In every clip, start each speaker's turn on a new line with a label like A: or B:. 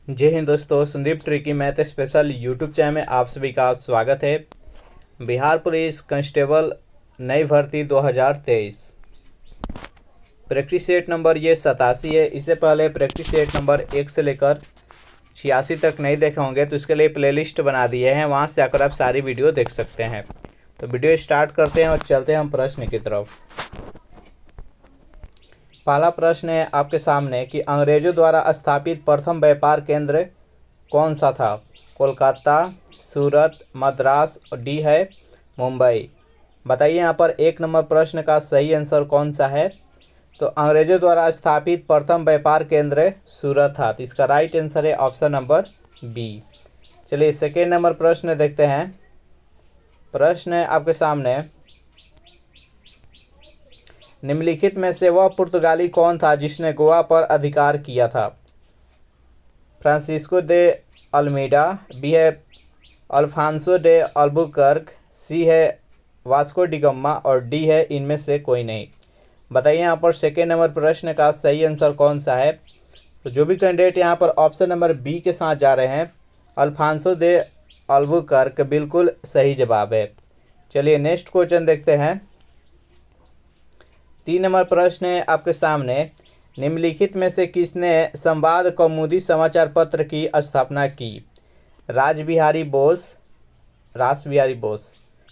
A: जय हिंद दोस्तों, Sandeep tricky math special YouTube channel में आप सभी का स्वागत है। बिहार पुलिस कांस्टेबल नई भर्ती 2023 प्रैक्टिस सेट नंबर ये 87 है। इससे पहले प्रैक्टिस सेट नंबर 1 से लेकर 86 तक नहीं देखे होंगे तो इसके लिए प्लेलिस्ट बना दिए हैं, वहाँ से आकर आप सारी वीडियो देख सकते हैं। तो वीडियो स्टार्ट करते हैं और चलते हैं हम प्रश्न की तरफ। पहला प्रश्न है आपके सामने कि अंग्रेजों द्वारा स्थापित प्रथम व्यापार केंद्र कौन सा था? कोलकाता, सूरत, मद्रास और डी है मुंबई। बताइए यहाँ पर 1 नंबर प्रश्न का सही आंसर कौन सा है? तो अंग्रेजों द्वारा स्थापित प्रथम व्यापार केंद्र सूरत था, तो इसका राइट आंसर है ऑप्शन नंबर बी। चलिए सेकेंड नंबर प्रश्न देखते हैं। प्रश्न है आपके सामने, निम्नलिखित में से वह पुर्तगाली कौन था जिसने गोवा पर अधिकार किया था? फ्रांसिस्को दे अल्मीडा, बी है अल्फांसो दे अल्बुकर्क, सी है वास्को डी गामा और डी है इनमें से कोई नहीं। बताइए यहाँ पर सेकेंड नंबर प्रश्न का सही आंसर कौन सा है? तो जो भी कैंडिडेट यहाँ पर ऑप्शन नंबर बी के साथ जा रहे हैं, अल्फांसो दे अल्बुकर्क, बिल्कुल सही जवाब है। चलिए नेक्स्ट क्वेश्चन देखते हैं। 3 नंबर प्रश्न है आपके सामने, निम्नलिखित में से किसने संवाद कौमुदी समाचार पत्र की स्थापना की? रासबिहारी बोस,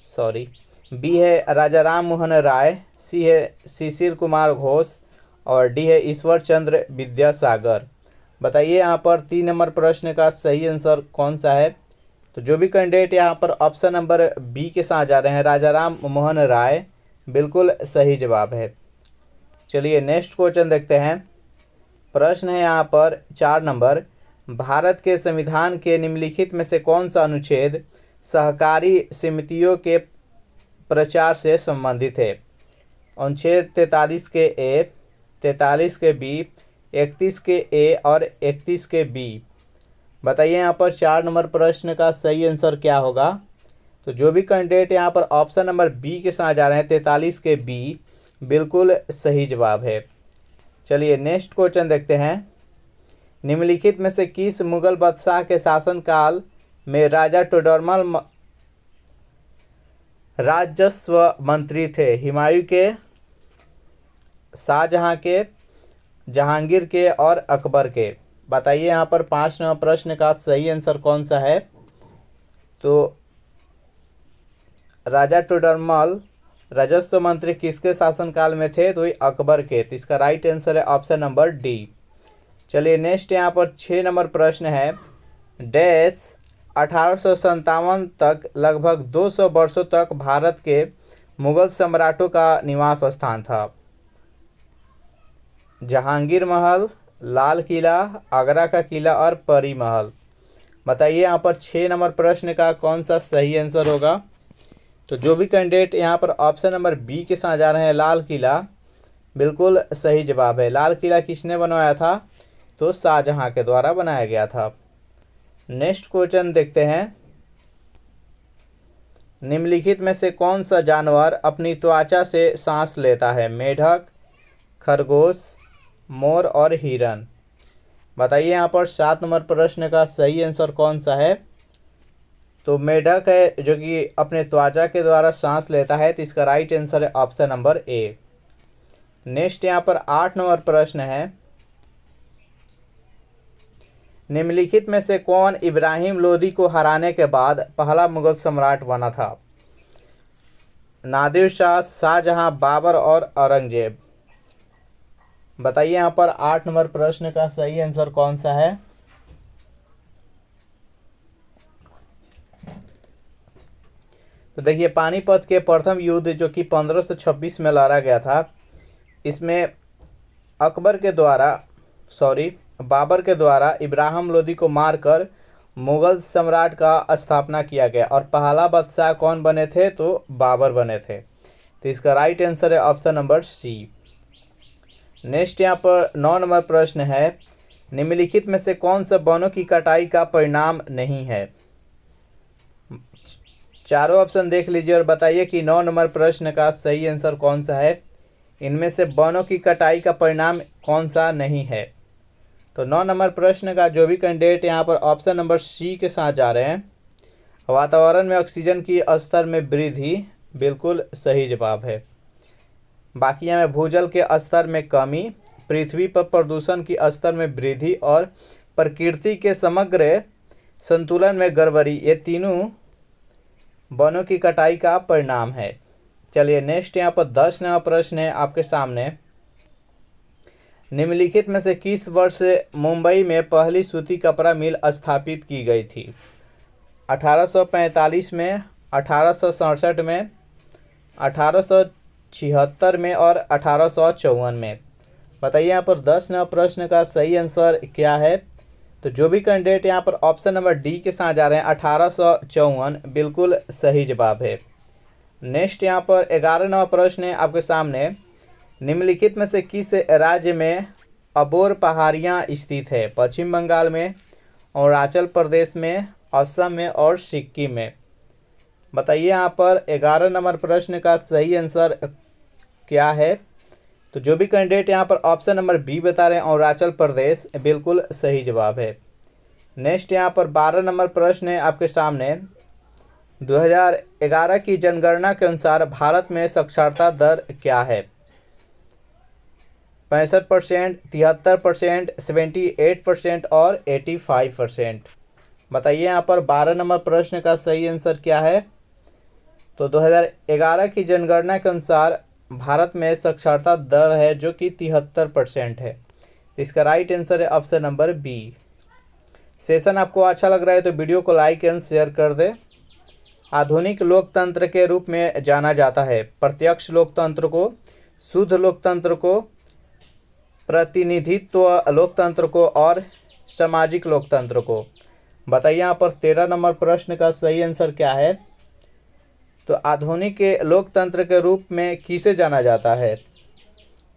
A: सॉरी। बी है राजा राम मोहन राय, सी है शिशिर कुमार घोष और डी है ईश्वर चंद्र विद्यासागर। बताइए यहाँ पर 3 नंबर प्रश्न का सही आंसर कौन सा है? तो जो भी कैंडिडेट यहाँ पर ऑप्शन नंबर बी के साथ जा रहे हैं, राजा राम मोहन राय, बिल्कुल सही जवाब है। चलिए नेक्स्ट क्वेश्चन देखते हैं। प्रश्न है यहाँ पर 4 नंबर, भारत के संविधान के निम्नलिखित में से कौन सा अनुच्छेद सहकारी समितियों के प्रचार से संबंधित है? अनुच्छेद 43 के ए, 43 के बी, 31 के ए और 31 के बी। बताइए यहाँ पर 4 नंबर प्रश्न का सही आंसर क्या होगा? तो जो भी कैंडिडेट यहाँ पर ऑप्शन नंबर बी के साथ जा रहे हैं, 43 के बी, बिल्कुल सही जवाब है। चलिए नेक्स्ट क्वेश्चन देखते हैं। निम्नलिखित में से किस मुगल बादशाह के शासनकाल में राजा टोडरमल राजस्व मंत्री थे? हुमायूं के, शाहजहां के, जहांगीर के और अकबर के। बताइए यहाँ पर 5 नंबर प्रश्न का सही आंसर कौन सा है? तो राजा टोडरमल राजस्व मंत्री किसके शासनकाल में थे? तो ये अकबर के। तो इसका राइट आंसर है ऑप्शन नंबर डी। चलिए नेक्स्ट यहाँ पर 6 नंबर प्रश्न है। डैश 1857 तक लगभग 200 वर्षों तक भारत के मुगल सम्राटों का निवास स्थान था? जहांगीर महल, लाल किला, आगरा का किला और परी महल। बताइए यहाँ पर 6 नंबर प्रश्न का कौन सा सही आंसर होगा? तो जो भी कैंडिडेट यहाँ पर ऑप्शन नंबर बी के साथ जा रहे हैं, लाल किला, बिल्कुल सही जवाब है। लाल किला किसने बनवाया था? तो शाहजहां के द्वारा बनाया गया था। नेक्स्ट क्वेश्चन देखते हैं। निम्नलिखित में से कौन सा जानवर अपनी त्वचा से सांस लेता है? मेढक, खरगोश, मोर और हिरन। बताइए यहाँ पर 7 नंबर प्रश्न का सही आंसर कौन सा है? तो मेढक है जो कि अपने त्वचा के द्वारा सांस लेता है, तो इसका राइट आंसर है ऑप्शन नंबर ए। नेक्स्ट यहाँ पर 8 नंबर प्रश्न है। निम्नलिखित में से कौन इब्राहिम लोदी को हराने के बाद पहला मुगल सम्राट बना था? नादिर शाह, शाहजहां, बाबर और औरंगजेब। बताइए यहाँ पर 8 नंबर प्रश्न का सही आंसर कौन सा है? तो देखिए, पानीपत के प्रथम युद्ध जो कि 1526 में लड़ा गया था, इसमें बाबर के द्वारा इब्राहिम लोदी को मारकर मुगल सम्राट का स्थापना किया गया और पहला बादशाह कौन बने थे? तो बाबर बने थे। तो इसका राइट आंसर है ऑप्शन नंबर सी। नेक्स्ट यहाँ पर 9 नंबर प्रश्न है। निम्नलिखित में से कौन सा वनों की कटाई का परिणाम नहीं है? चारों ऑप्शन देख लीजिए और बताइए कि 9 नंबर प्रश्न का सही आंसर कौन सा है। इनमें से वनों की कटाई का परिणाम कौन सा नहीं है? तो 9 नंबर प्रश्न का जो भी कैंडिडेट यहाँ पर ऑप्शन नंबर सी के साथ जा रहे हैं, वातावरण में ऑक्सीजन की स्तर में वृद्धि, बिल्कुल सही जवाब है। बाकी यहाँ में भूजल के स्तर में कमी, पृथ्वी पर प्रदूषण की स्तर में वृद्धि और प्रकृति के समग्र संतुलन में गड़बड़ी, ये तीनों वनों की कटाई का परिणाम है। चलिए नेक्स्ट यहाँ पर 10 नंबर प्रश्न है आपके सामने। निम्नलिखित में से किस वर्ष मुंबई में पहली सूती कपड़ा मिल स्थापित की गई थी? 1845 में, 1867 में, 1876 में और 1854 में। बताइए यहाँ पर 10 नंबर प्रश्न का सही आंसर क्या है? तो जो भी कैंडिडेट यहाँ पर ऑप्शन नंबर डी के साथ जा रहे हैं 1854, बिल्कुल सही जवाब है। नेक्स्ट यहाँ पर 11 नंबर प्रश्न है आपके सामने। निम्नलिखित में से किस राज्य में अबोर पहाड़ियाँ स्थित है? पश्चिम बंगाल में, अरुणाचल प्रदेश में, असम में और सिक्किम में। बताइए यहाँ पर 11 नंबर प्रश्न का सही आंसर क्या है? तो जो भी कैंडिडेट यहाँ पर ऑप्शन नंबर बी बता रहे हैं अरुणाचल प्रदेश, बिल्कुल सही जवाब है। नेक्स्ट यहाँ पर 12 नंबर प्रश्न है आपके सामने। 2011 की जनगणना के अनुसार भारत में साक्षरता दर क्या है? 65%, 73%, 78% और 85%। बताइए यहाँ पर 12 नंबर प्रश्न का सही आंसर क्या है? तो 2011 की जनगणना के अनुसार भारत में साक्षरता दर है जो कि 73% है। इसका राइट आंसर है ऑप्शन नंबर बी। सेशन आपको अच्छा लग रहा है तो वीडियो को लाइक एंड शेयर कर दे। आधुनिक लोकतंत्र के रूप में जाना जाता है प्रत्यक्ष लोकतंत्र को, शुद्ध लोकतंत्र को, प्रतिनिधित्व लोकतंत्र को और सामाजिक लोकतंत्र को। बताइए यहाँ पर 13 नंबर प्रश्न का सही आंसर क्या है? तो आधुनिक लोकतंत्र के रूप में किसे जाना जाता है?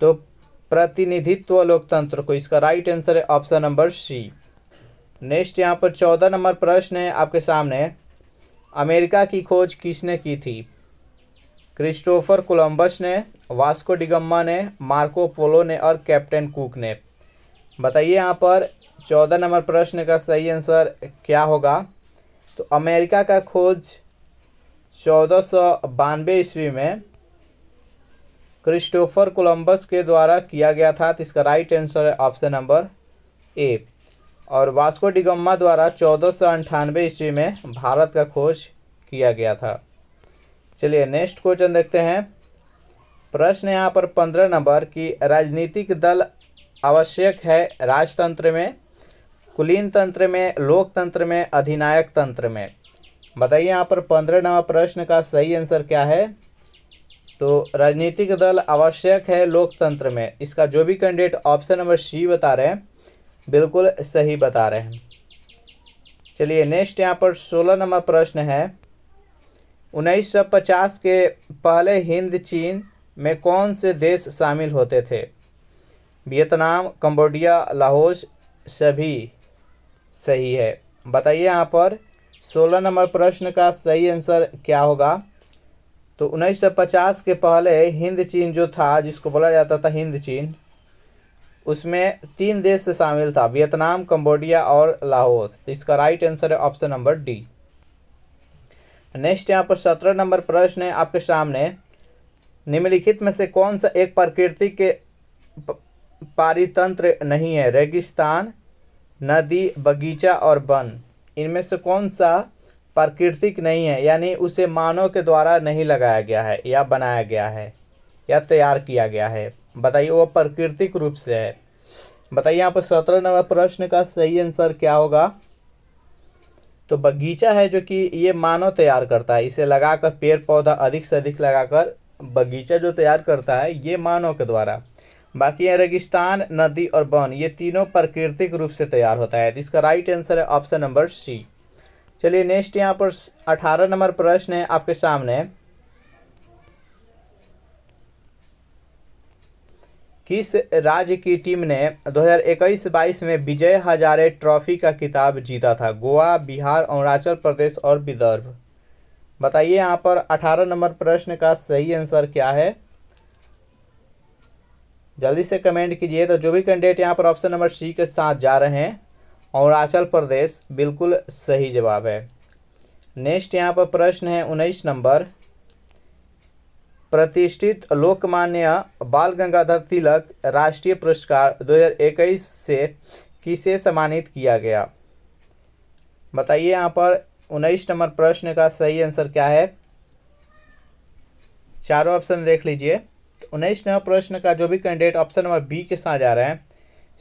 A: तो प्रतिनिधित्व लोकतंत्र को। इसका राइट आंसर है ऑप्शन नंबर सी। नेक्स्ट यहाँ पर 14 नंबर प्रश्न है आपके सामने। अमेरिका की खोज किसने की थी? क्रिस्टोफर कोलंबस ने, वास्को डिगामा ने, मार्को पोलो ने और कैप्टन कुक ने। बताइए यहाँ पर 14 नंबर प्रश्न का सही आंसर क्या होगा? तो अमेरिका का खोज 1492 ईस्वी में क्रिस्टोफर कोलंबस के द्वारा किया गया था। तो इसका राइट आंसर है ऑप्शन नंबर ए। और वास्को डिगामा द्वारा 1498 ईस्वी में भारत का खोज किया गया था। चलिए नेक्स्ट क्वेश्चन देखते हैं। प्रश्न यहाँ पर 15 नंबर की राजनीतिक दल आवश्यक है राजतंत्र में, कुलीन तंत्र में, लोकतंत्र में, अधिनायक तंत्र में। बताइए यहाँ पर 15 नंबर प्रश्न का सही आंसर क्या है? तो राजनीतिक दल आवश्यक है लोकतंत्र में। इसका जो भी कैंडिडेट ऑप्शन नंबर सी बता रहे हैं, बिल्कुल सही बता रहे हैं। चलिए नेक्स्ट यहाँ पर 16 नंबर प्रश्न है। 1950 के पहले हिंद चीन में कौन से देश शामिल होते थे? वियतनाम, कंबोडिया, लाओस, सभी सही है। बताइए यहाँ पर 16 नंबर प्रश्न का सही आंसर क्या होगा? तो 1950 के पहले हिंद चीन जो था, जिसको बोला जाता था हिंद चीन, उसमें 3 देश से शामिल था, वियतनाम, कंबोडिया और लाओस। तो इसका राइट आंसर है ऑप्शन नंबर डी। नेक्स्ट यहाँ पर 17 नंबर प्रश्न है आपके सामने। निम्नलिखित में से कौन सा एक प्रकृति के पारितंत्र नहीं है? रेगिस्तान, नदी, बगीचा और वन। इनमें से कौन सा प्राकृतिक नहीं है, यानी उसे मानव के द्वारा नहीं लगाया गया है या बनाया गया है या तैयार किया गया है? बताइए वो प्राकृतिक रूप से है। बताइए यहाँ पर 17 नंबर प्रश्न का सही आंसर क्या होगा? तो बगीचा है जो कि ये मानव तैयार करता है, इसे लगाकर पेड़ पौधा अधिक से अधिक लगाकर बगीचा जो तैयार करता है ये मानव के द्वारा। बाकी है रेगिस्तान, नदी और वन, ये तीनों प्राकृतिक रूप से तैयार होता है। इसका राइट आंसर है ऑप्शन नंबर सी। चलिए नेक्स्ट यहाँ पर 18 नंबर प्रश्न है आपके सामने। किस राज्य की टीम ने 2021-22 में विजय हजारे ट्रॉफी का खिताब जीता था? गोवा, बिहार, अरुणाचल प्रदेश और विदर्भ। बताइए यहाँ पर 18 नंबर प्रश्न का सही आंसर क्या है? जल्दी से कमेंट कीजिए। तो जो भी कैंडिडेट यहाँ पर ऑप्शन नंबर सी के साथ जा रहे हैं, अरुणाचल प्रदेश बिल्कुल सही जवाब है। नेक्स्ट यहाँ पर प्रश्न है 19 नंबर, प्रतिष्ठित लोकमान्य बाल गंगाधर तिलक राष्ट्रीय पुरस्कार 2021 से किसे सम्मानित किया गया? बताइए यहाँ पर 19 नंबर प्रश्न का सही आंसर क्या है। चारों ऑप्शन देख लीजिए। 19 नंबर प्रश्न का जो भी कैंडिडेट ऑप्शन नंबर बी के साथ जा रहे हैं,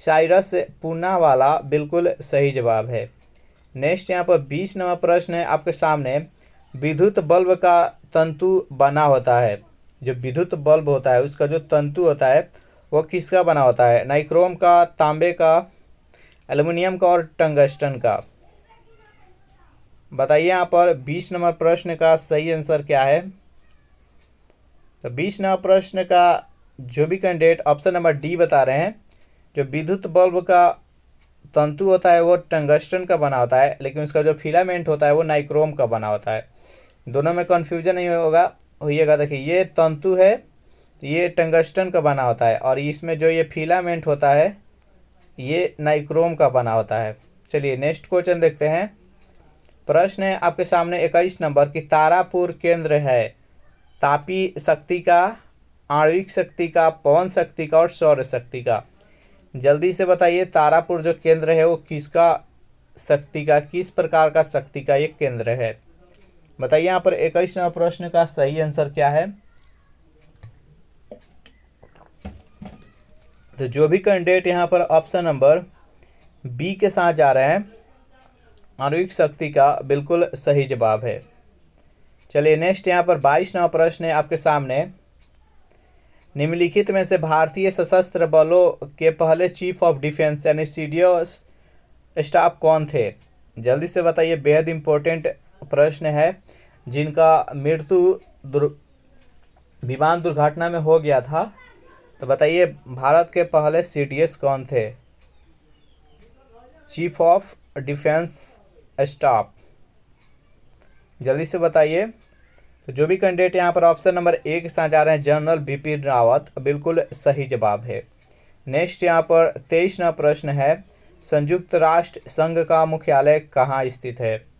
A: साइरस पूनावाला बिल्कुल सही जवाब है। नेक्स्ट यहाँ पर 20 नंबर प्रश्न है आपके सामने, विद्युत बल्ब का तंतु बना होता है, जो विद्युत बल्ब होता है उसका जो तंतु होता है वो किसका बना होता है? नाइक्रोम का, तांबे का, एल्युमिनियम का और टंगस्टन का। बताइए यहाँ पर 20 नंबर प्रश्न का सही आंसर क्या है। तो 20 नंबर प्रश्न का जो भी कैंडिडेट ऑप्शन नंबर डी बता रहे हैं, जो विद्युत बल्ब का तंतु होता है वो टंगस्टन का बना होता है, लेकिन उसका जो फिलामेंट होता है वो नाइक्रोम का बना होता है। दोनों में कन्फ्यूजन नहीं होइएगा। देखिए ये तंतु है, ये टंगस्टन का बना होता है, और इसमें जो ये फिलामेंट होता है ये नाइक्रोम का बना होता है। चलिए नेक्स्ट क्वेश्चन देखते हैं। प्रश्न है आपके सामने 21 नंबर की, तारापुर केंद्र है तापी शक्ति का, आणविक शक्ति का, पवन शक्ति का और सौर शक्ति का। जल्दी से बताइए तारापुर जो केंद्र है वो किसका शक्ति का, किस प्रकार का शक्ति का ये केंद्र है? बताइए यहाँ पर 21 नंबर प्रश्न का सही आंसर क्या है। तो जो भी कैंडिडेट यहाँ पर ऑप्शन नंबर बी के साथ जा रहे हैं, आणविक शक्ति का बिल्कुल सही जवाब है। चलिए नेक्स्ट यहाँ पर 22 नंबर प्रश्न है आपके सामने, निम्नलिखित में से भारतीय सशस्त्र बलों के पहले चीफ ऑफ डिफेंस यानी सीडीएस स्टाफ कौन थे? जल्दी से बताइए, बेहद इंपॉर्टेंट प्रश्न है। जिनका मृत्यु विमान दुर्घटना में हो गया था, तो बताइए भारत के पहले सीडीएस कौन थे? Chief of defence staff. जल्दी से बताइए। तो जो भी कैंडिडेट यहाँ पर ऑप्शन नंबर ए के साथ जा रहे हैं, जनरल बिपिन रावत बिल्कुल सही जवाब है। नेक्स्ट यहाँ पर 23 नंबर प्रश्न है, संयुक्त राष्ट्र संघ का मुख्यालय कहाँ स्थित है?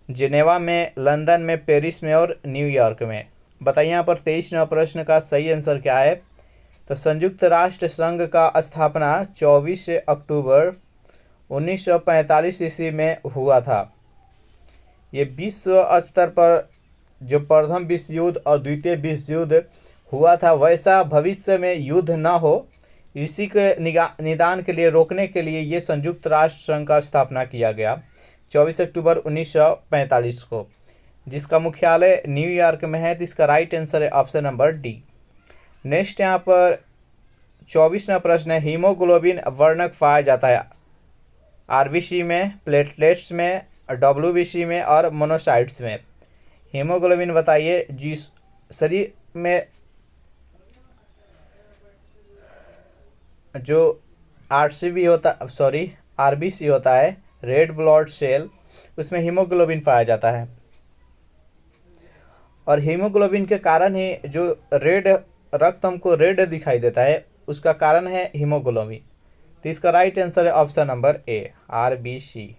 A: जिनेवा में, लंदन में, पेरिस में और न्यूयॉर्क में। बताइए यहाँ पर 23 नंबर प्रश्न का सही आंसर क्या है। तो संयुक्त राष्ट्र संघ का स्थापना 24 अक्टूबर 1945 ईस्वी में हुआ था। ये विश्व स्तर पर जो प्रथम विश्व युद्ध और द्वितीय विश्व युद्ध हुआ था, वैसा भविष्य में युद्ध न हो, इसी के निदान के लिए, रोकने के लिए ये संयुक्त राष्ट्र संघ का स्थापना किया गया 24 अक्टूबर 1945 को, जिसका मुख्यालय न्यूयॉर्क में है। तो इसका राइट आंसर है ऑप्शन नंबर डी। नेक्स्ट यहाँ पर 24वां प्रश्न है, हीमोग्लोबिन वर्णक पाया जाता है आरबीसी में, प्लेटलेट्स में, डब्ल्यूबीसी में और मोनोसाइट्स में। हीमोग्लोबिन बताइए जिस शरीर में जो आरबीसी होता है, रेड ब्लड सेल, उसमें हीमोग्लोबिन पाया जाता है। और हीमोग्लोबिन के कारण ही जो रेड रक्त हमको रेड दिखाई देता है, उसका कारण है हीमोग्लोबिन। तो इसका राइट आंसर है option number A, RBC.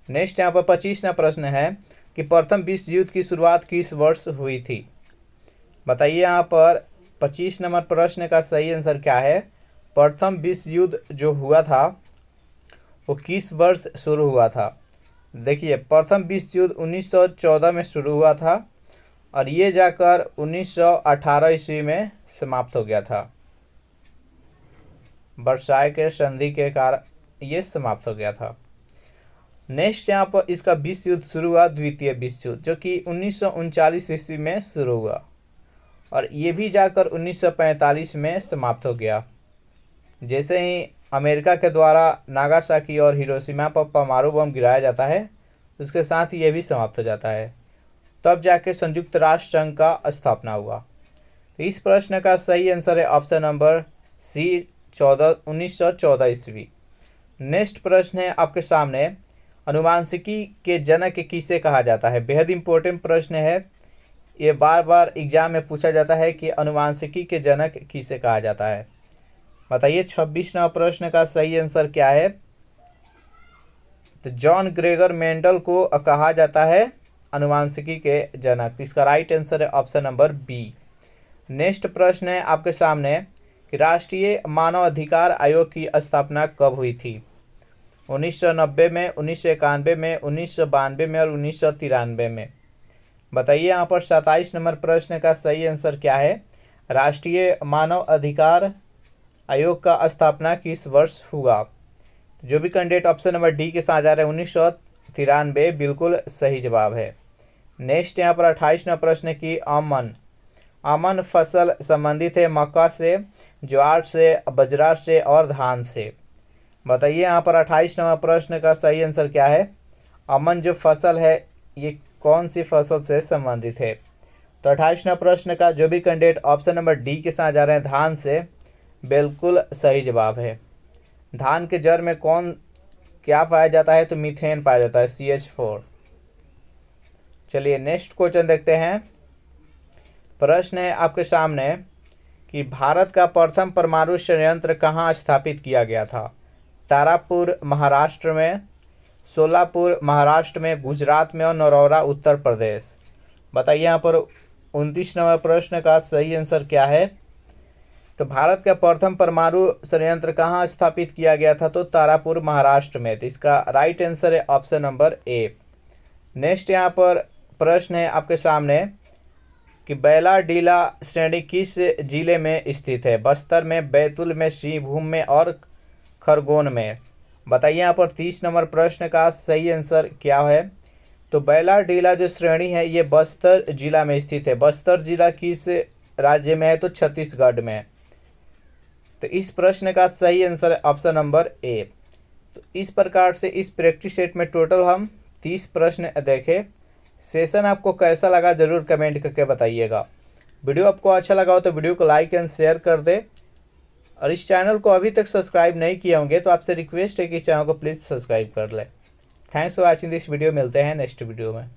A: Next यहाँ पर 25वां प्रश्न है कि प्रथम विश्व युद्ध की शुरुआत किस वर्ष हुई थी? बताइए यहाँ पर 25 नंबर प्रश्न का सही आंसर क्या है। प्रथम विश्व युद्ध जो हुआ था वो किस वर्ष शुरू हुआ था? देखिए प्रथम विश्व युद्ध 1914 में शुरू हुआ था और ये जाकर 1918 ईस्वी में समाप्त हो गया था। वर्साय के संधि के कारण ये समाप्त हो गया था। नेक्स्ट यहाँ पर इसका विश्व युद्ध शुरू हुआ द्वितीय विश्व युद्ध, जो कि 1939 ईस्वी में शुरू हुआ और ये भी जाकर 1945 में समाप्त हो गया। जैसे ही अमेरिका के द्वारा नागासाकी और हिरोशिमा पर परमाणु बम गिराया जाता है, उसके साथ ही ये भी समाप्त हो जाता है। तब जाके संयुक्त राष्ट्र संघ का स्थापना हुआ। तो इस प्रश्न का सही आंसर है ऑप्शन नंबर सी, 1914 ईस्वी। नेक्स्ट प्रश्न है आपके सामने, अनुवांशिकी के जनक किसे कहा जाता है? बेहद इंपॉर्टेंट प्रश्न है ये बार बार एग्जाम में पूछा जाता है कि अनुवांशिकी के जनक किसे कहा जाता है। बताइए 26वां प्रश्न का सही आंसर क्या है। तो जॉन ग्रेगर मेंडल को कहा जाता है अनुवांशिकी के जनक। इसका राइट आंसर है ऑप्शन नंबर बी। नेक्स्ट प्रश्न है आपके सामने कि राष्ट्रीय मानव अधिकार आयोग की स्थापना कब हुई थी। 1990 में, 1991 में, 1992 में और 1993 में। बताइए यहाँ पर 27 नंबर प्रश्न का सही आंसर क्या है। राष्ट्रीय मानव अधिकार आयोग का स्थापना किस वर्ष हुआ। जो भी कैंडिडेट ऑप्शन नंबर डी के साथ जा रहे हैं 1993 बिल्कुल सही जवाब है। नेक्स्ट यहाँ पर 28वां प्रश्न की अमन फसल संबंधित है मक्का से, ज्वार से, बजरा से और धान से। बताइए यहाँ पर 28 नंबर प्रश्न का सही आंसर क्या है। अमन जो फसल है ये कौन सी फसल से संबंधित है। तो 28वां प्रश्न का जो भी कैंडिडेट ऑप्शन नंबर डी के साथ जा रहे हैं धान से बिल्कुल सही जवाब है। धान के जड़ में क्या पाया जाता है। तो मीथेन पाया जाता है, CH4। चलिए नेक्स्ट क्वेश्चन देखते हैं। प्रश्न है आपके सामने कि भारत का प्रथम परमाणु संयंत्र कहाँ स्थापित किया गया था। तारापुर महाराष्ट्र में, सोलापुर महाराष्ट्र में, गुजरात में और नरौरा उत्तर प्रदेश। बताइए यहाँ पर 29 नंबर प्रश्न का सही आंसर क्या है। तो भारत का प्रथम परमाणु संयंत्र कहाँ स्थापित किया गया था। तो तारापुर महाराष्ट्र में। तो इसका राइट आंसर है ऑप्शन नंबर ए। नेक्स्ट यहाँ पर प्रश्न है आपके सामने कि बैला डीला श्रेणी किस जिले में स्थित है। बस्तर में, बैतूल में, सिंहभूम में और खरगोन में। बताइए यहाँ पर 30 नंबर प्रश्न का सही आंसर क्या है। तो बैला डीला जो श्रेणी है ये बस्तर जिला में स्थित है। बस्तर जिला किस राज्य में है। तो छत्तीसगढ़ में। तो इस प्रश्न का सही आंसर है ऑप्शन नंबर ए। तो इस प्रकार से इस प्रैक्टिस सेट में टोटल हम 30 प्रश्न देखे। सेशन आपको कैसा लगा जरूर कमेंट करके बताइएगा। वीडियो आपको अच्छा लगा हो तो वीडियो को लाइक एंड शेयर कर दे। और इस चैनल को अभी तक सब्सक्राइब नहीं किए होंगे तो आपसे रिक्वेस्ट है कि इस चैनल को प्लीज़ सब्सक्राइब कर ले। Thanks for watching this video. मिलते हैं नेक्स्ट वीडियो में।